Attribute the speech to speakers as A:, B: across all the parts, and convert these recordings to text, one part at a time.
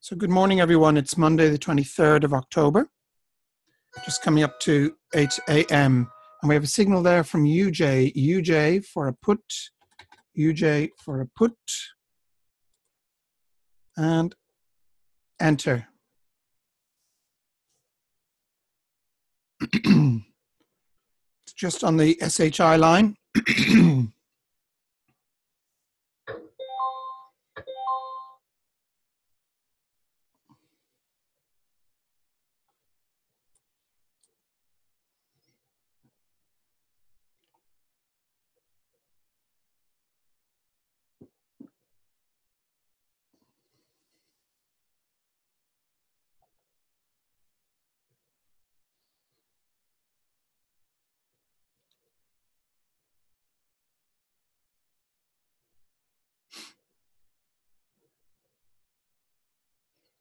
A: So good morning, everyone. It's Monday, the 23rd of October, just coming up to 8 a.m. And we have a signal there from UJ. UJ for a put. UJ for a put. And enter. It's just on the SHI line.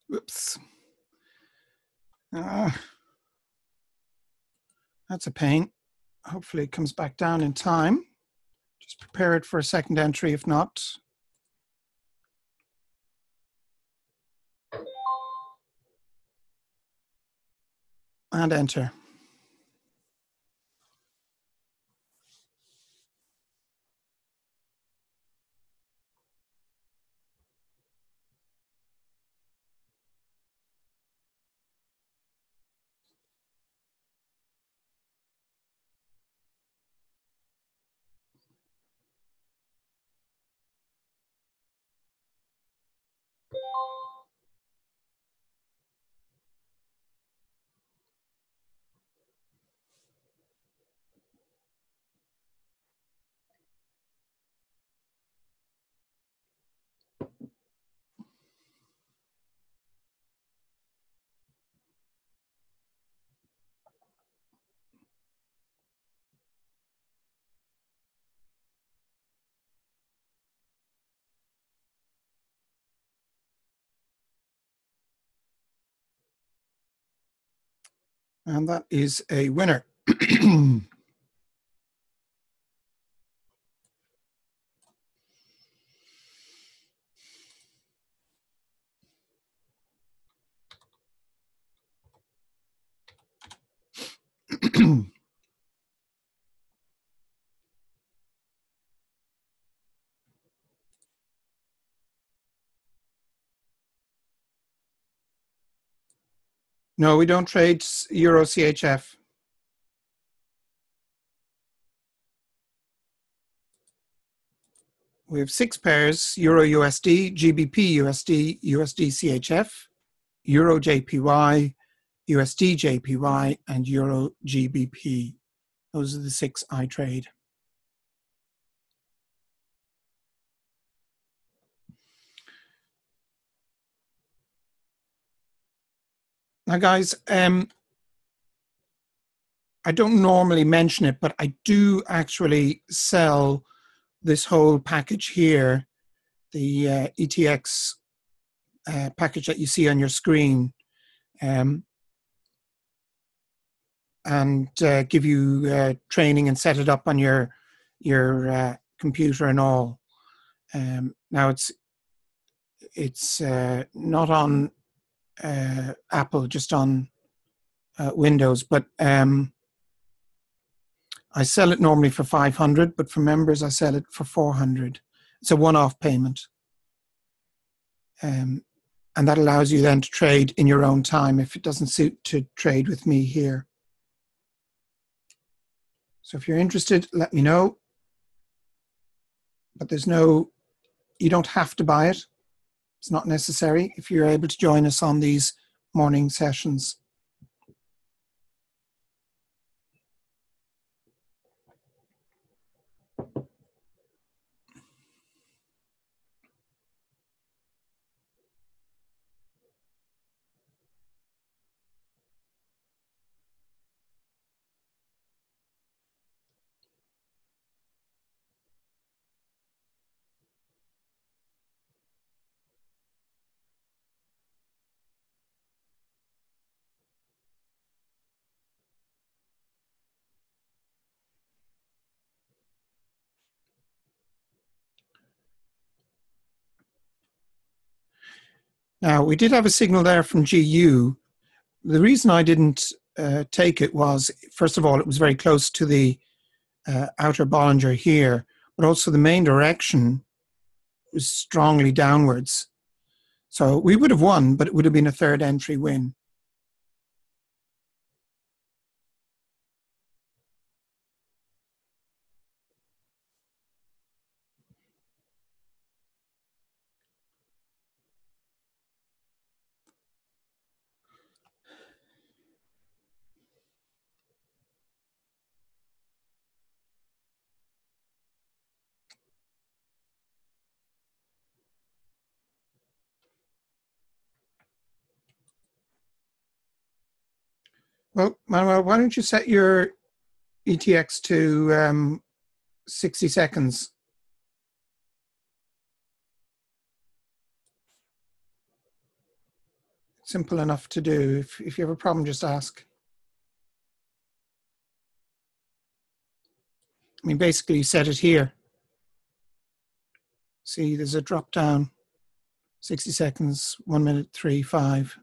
A: Whoops. That's a pain. Hopefully it comes back down in time. Just prepare it for a second entry, if not. And enter. And that is a winner. No, we don't trade Euro CHF. We have 6 pairs: Euro USD, GBP USD, USD CHF, Euro JPY, USD JPY, and Euro GBP. Those are the 6 I trade. Now, guys, I don't normally mention it, but I do actually sell this whole package here, the ETX package that you see on your screen, and give you training and set it up on your computer and all. Now it's not on Apple, just on Windows, but I sell it normally for 500, but for members I sell it for 400. It's a one-off payment. And that allows you then to trade in your own time if it doesn't suit to trade with me here. So if you're interested, let me know. But you don't have to buy it. It's not necessary if you're able to join us on these morning sessions. Now, we did have a signal there from GU. The reason I didn't take it was, first of all, it was very close to the outer Bollinger here, but also the main direction was strongly downwards. So we would have won, but it would have been a third entry win. Well, Manuel, why don't you set your ETX to 60 seconds? Simple enough to do. If you have a problem, just ask. I mean, basically, you set it here. See, there's a drop down. 60 seconds, 1 minute, 3, 5.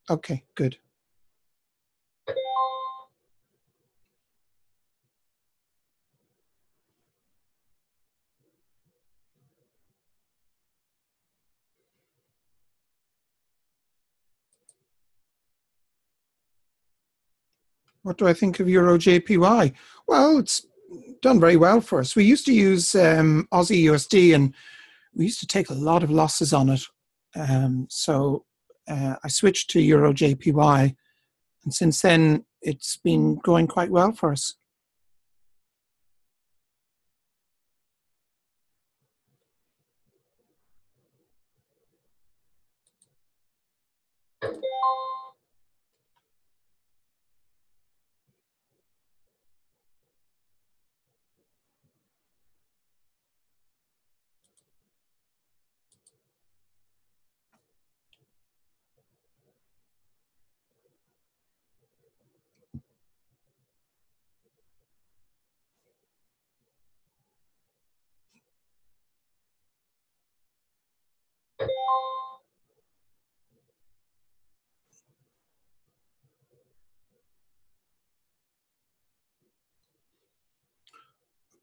A: Okay, good. What do I think of Euro JPY? Well, it's done very well for us. We used to use Aussie USD, and we used to take a lot of losses on it. So I switched to Euro JPY, and since then it's been going quite well for us.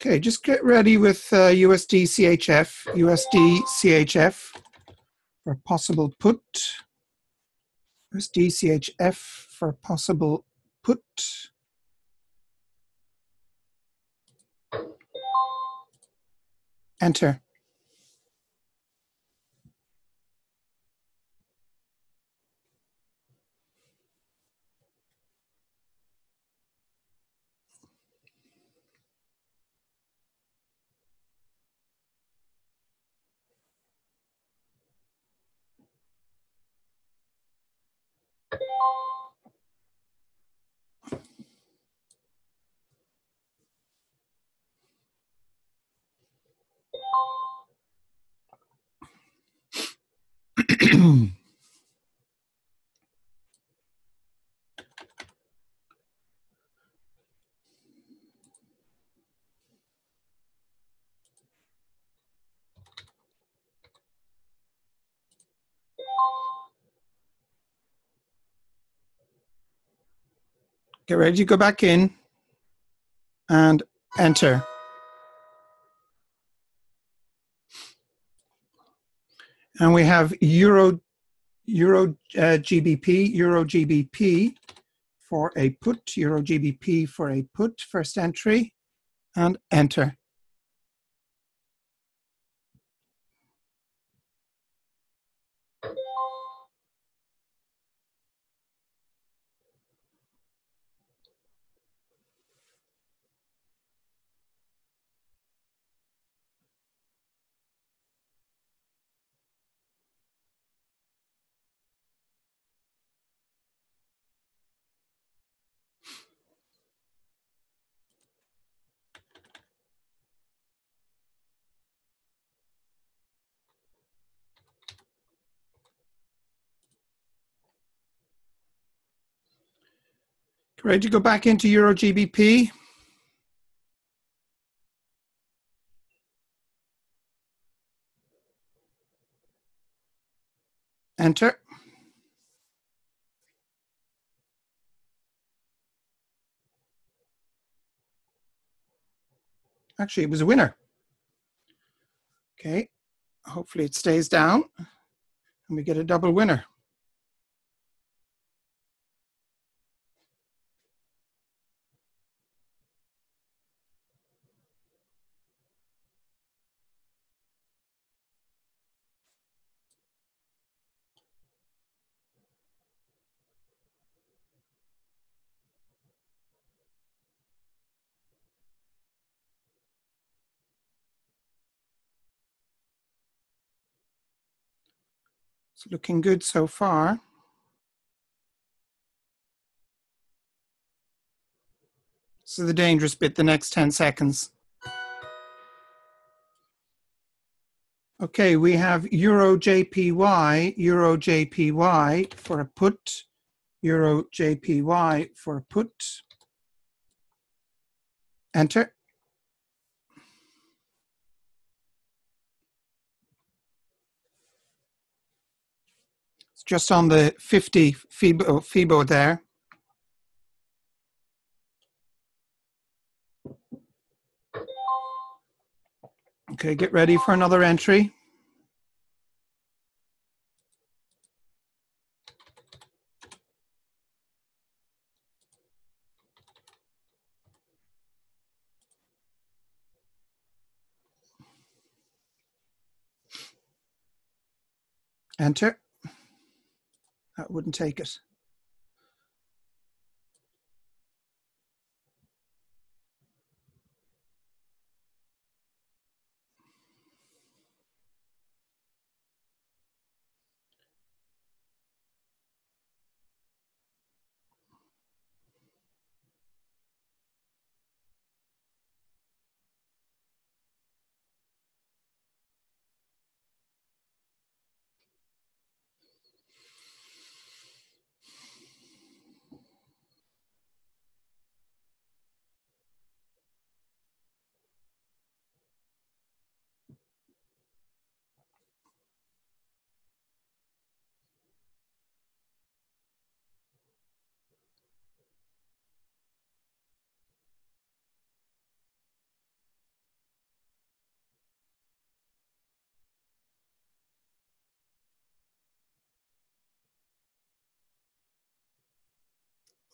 A: Okay, just get ready with USD CHF, USD CHF for possible put, USD CHF for possible put. Enter. Get ready to go back in and enter. And we have Euro GBP for a put, Euro GBP for a put, first entry, and enter. Ready to go back into Euro GBP? Enter. Actually, it was a winner. Okay, hopefully it stays down and we get a double winner. It's looking good so far. This is the dangerous bit, the next 10 seconds. Okay, we have Euro JPY for a put, Euro JPY for a put. Enter. It's just on the 50 FIBO there. Okay, get ready for another entry. Enter. That wouldn't take it.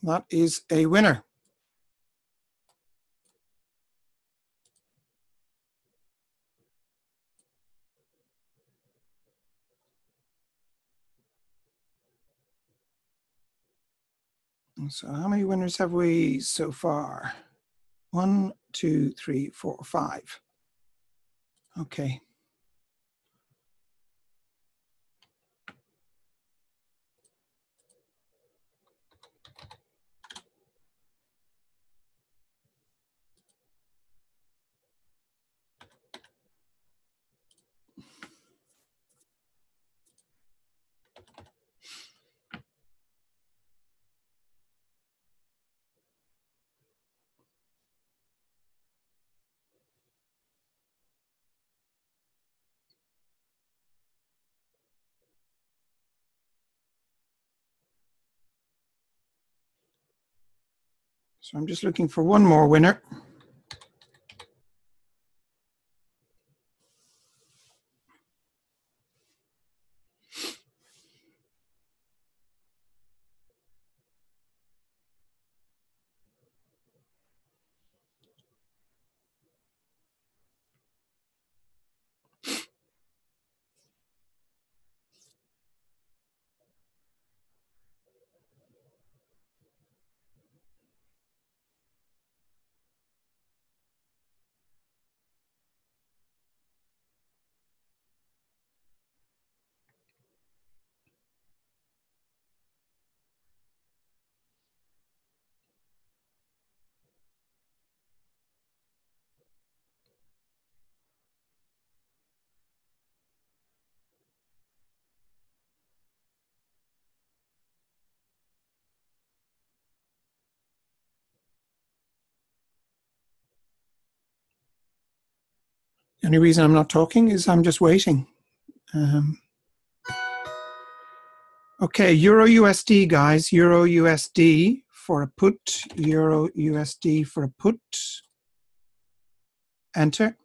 A: That is a winner. So how many winners have we so far? 1, 2, 3, 4, 5. Okay. So I'm just looking for one more winner. only reason I'm not talking is I'm just waiting. Okay, Euro USD, guys. Euro USD for a put. Euro USD for a put. Enter.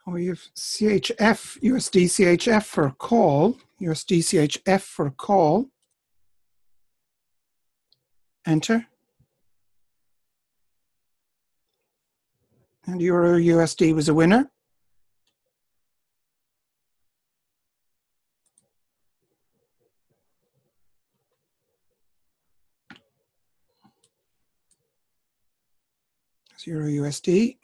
A: We have CHF, USD CHF for a call. USD CHF for a call. Enter. And Euro USD was a winner. That's Euro USD.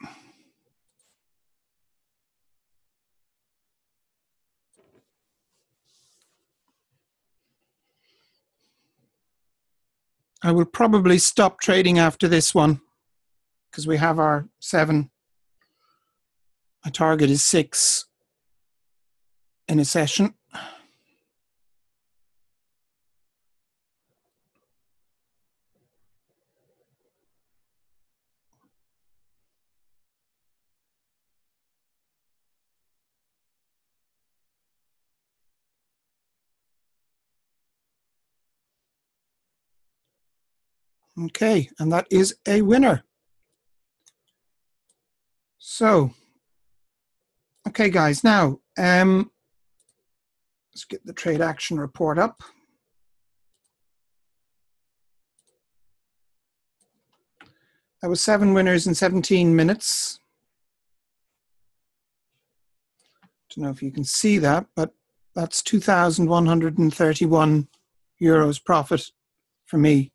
A: I will probably stop trading after this one because we have our 7. My target is 6 in a session. Okay, and that is a winner. So, okay, guys, now let's get the trade action report up. That was 7 winners in 17 minutes. Don't know if you can see that, but that's 2,131 euros profit for me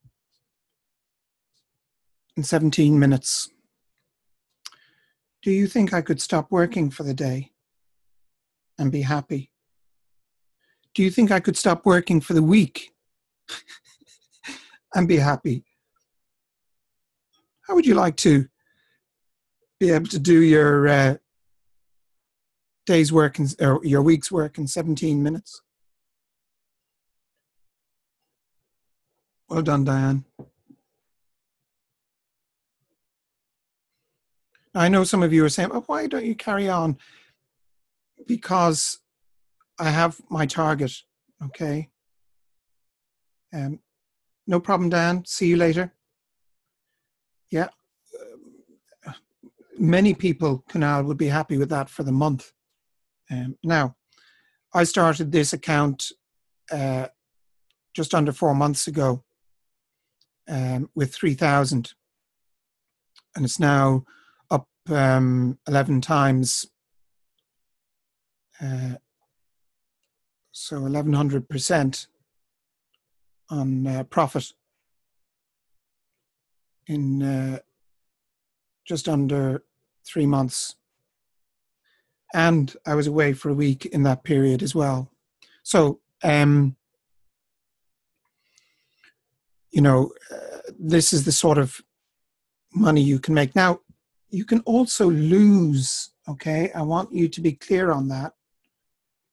A: in 17 minutes. Do you think I could stop working for the day and be happy? Do you think I could stop working for the week and be happy? How would you like to be able to do your day's work or your week's work in 17 minutes? Well done, Diane. I know some of you are saying, oh, why don't you carry on? Because I have my target, okay? No problem, Dan. See you later. Yeah. Many people, Kunal, would be happy with that for the month. Now, I started this account just under 4 months ago with 3,000. And it's now up 11 times. So 1,100% on profit in just under 3 months. And I was away for a week in that period as well. So, this is the sort of money you can make. Now, you can also lose, okay? I want you to be clear on that.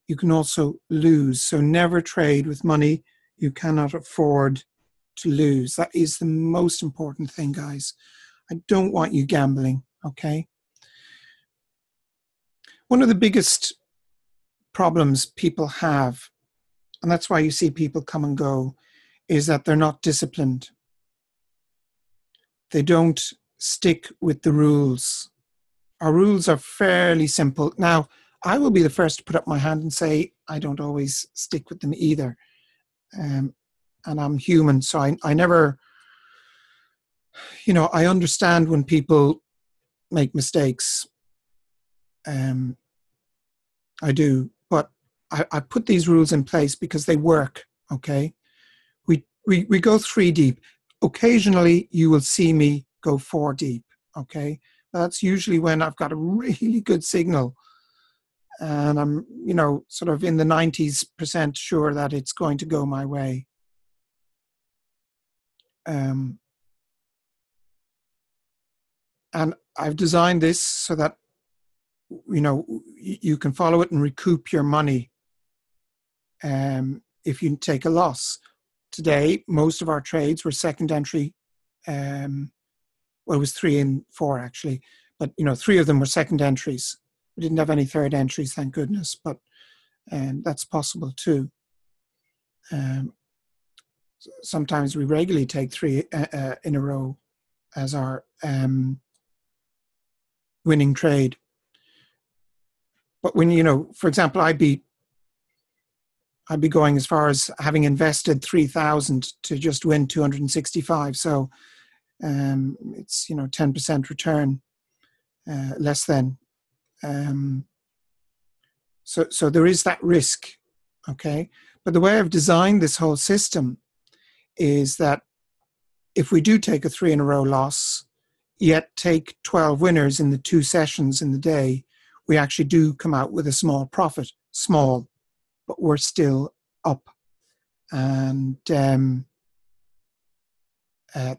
A: You can also lose. So never trade with money you cannot afford to lose. That is the most important thing, guys. I don't want you gambling, okay? One of the biggest problems people have, and that's why you see people come and go, is that they're not disciplined. They don't stick with the rules. Our rules are fairly simple. Now, I will be the first to put up my hand and say I don't always stick with them either. And I'm human, so I never, I understand when people make mistakes. I do, but I put these rules in place because they work. Okay, we go 3 deep. Occasionally, you will see me go 4 deep. Okay, that's usually when I've got a really good signal, and I'm sort of in the 90% sure that it's going to go my way. And I've designed this so that you can follow it and recoup your money if you take a loss. Today, most of our trades were second entry. Well, it was 3 and 4 actually, but 3 of them were second entries. We didn't have any third entries, thank goodness, but that's possible too. Sometimes we regularly take 3 in a row as our winning trade. But when, for example, I'd be going as far as having invested 3,000 to just win 265. So it's 10% return, less than. So there is that risk, okay. But the way I've designed this whole system is that if we do take a 3 in a row loss, yet take 12 winners in the 2 sessions in the day, we actually do come out with a small profit. Small, but we're still up. And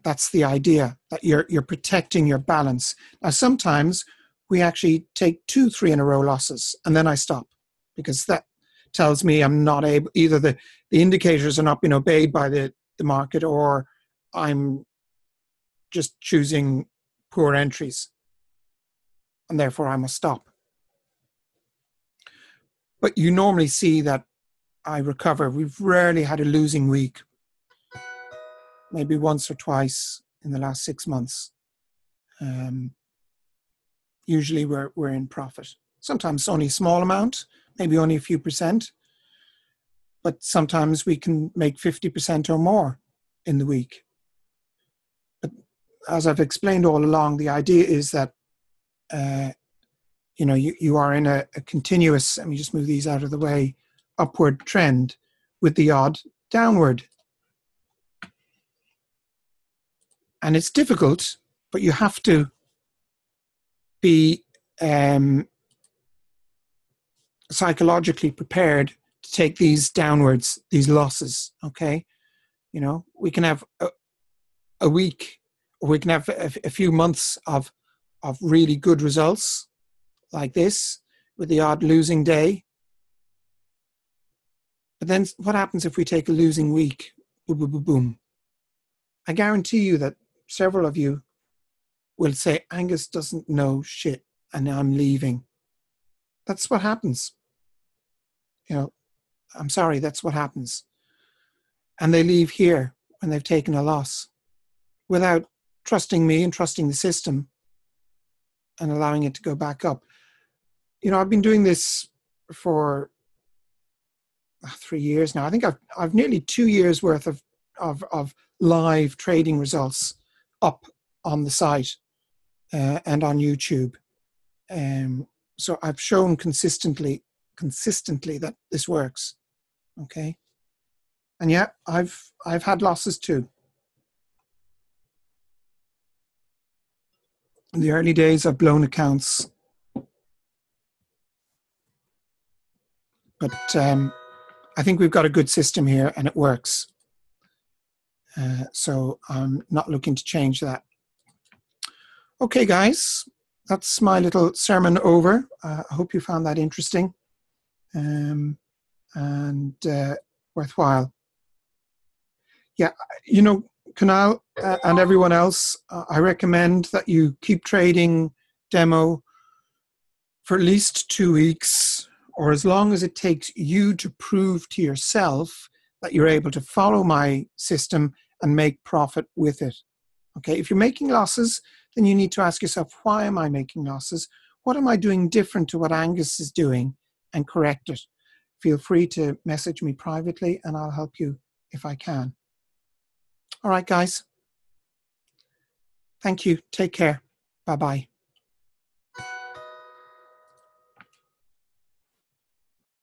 A: that's the idea, that you're protecting your balance. Now, sometimes we actually take 2 3 in a row losses, and then I stop, because that tells me I'm not able, either the indicators are not being obeyed by the market, or I'm just choosing poor entries, and therefore I must stop. But you normally see that I recover. We've rarely had a losing week, maybe once or twice in the last 6 months. Usually we're in profit. Sometimes only a small amount, maybe only a few percent, but sometimes we can make 50% or more in the week. But as I've explained all along, the idea is that you are in a continuous, let me just move these out of the way, upward trend with the odd downward. And it's difficult, but you have to be psychologically prepared to take these downwards, these losses, okay? We can have a week, or we can have a few months of really good results like this, with the odd losing day. But then what happens if we take a losing week? Boom, boom, boom, boom. I guarantee you that several of you will say, Angus doesn't know shit and I'm leaving. That's what happens. I'm sorry, that's what happens. And they leave here when they've taken a loss without trusting me and trusting the system and allowing it to go back up. I've been doing this for 3 years now. I think I've nearly 2 years worth of live trading results up on the site and on YouTube. So I've shown consistently that this works. Okay. And yeah, I've had losses too. In the early days, I've blown accounts. But I think we've got a good system here and it works. So I'm not looking to change that. Okay, guys, that's my little sermon over. I hope you found that interesting and worthwhile. Yeah, Kunal and everyone else, I recommend that you keep trading demo for at least 2 weeks, or as long as it takes you to prove to yourself that you're able to follow my system and make profit with it. Okay, if you're making losses, then you need to ask yourself, why am I making losses? What am I doing different to what Angus is doing, and correct it. Feel free to message me privately and I'll help you if I can. All right, guys. Thank you. Take care. Bye-bye.